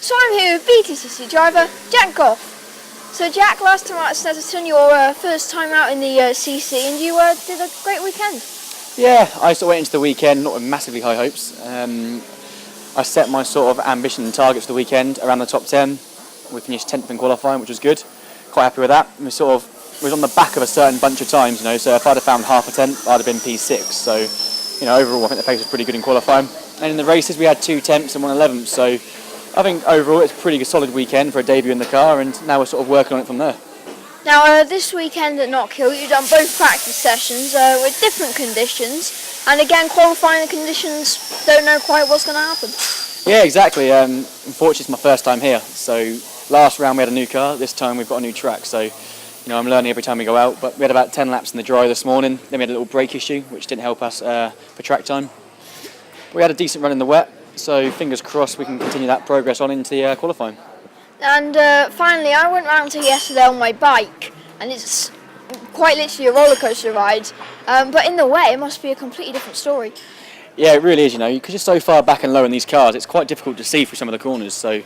So I'm here with BTCC driver Jack Goff. So Jack, last time out at Snetterton, your first time out in the CC, and you did a great weekend. Yeah, I sort of went into the weekend not with massively high hopes. I set my sort of ambition and targets for the weekend around the top 10. We finished 10th in qualifying, which was good. Quite happy with that. We was on the back of a certain bunch of times, so if I'd have found half a 10th, I'd have been P6. So, overall I think the pace was pretty good in qualifying. And in the races we had 2 10ths and 1 11th, so I think overall it's a pretty solid weekend for a debut in the car, and now we're sort of working on it from there. Now this weekend at Knockhill, you've done both practice sessions with different conditions, and again qualifying the conditions, don't know quite what's going to happen. Yeah, exactly. Unfortunately it's my first time here, so last round we had a new car, this time we've got a new track, so I'm learning every time we go out, but we had about 10 laps in the dry this morning, then we had a little brake issue which didn't help us for track time. But we had a decent run in the wet, so fingers crossed we can continue that progress on into the qualifying. And finally, I went round to yesterday on my bike, and it's quite literally a roller coaster ride. But in the wet, it must be a completely different story. Yeah, it really is. Because you're so far back and low in these cars, it's quite difficult to see through some of the corners. So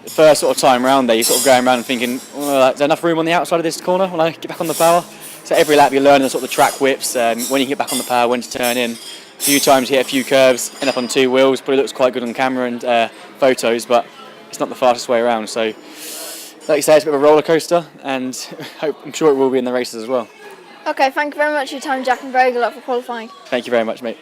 the first sort of time round there, you're sort of going around and thinking, is there enough room on the outside of this corner when I get back on the power? So every lap you're learning the sort of the track whips, when you get back on the power, when to turn in. A few times you hit a few curves, end up on 2 wheels. Probably looks quite good on camera and photos, but it's not the fastest way around. So, like you say, it's a bit of a roller coaster, and I'm sure it will be in the races as well. Okay, thank you very much for your time, Jack, and very good luck for qualifying. Thank you very much, mate.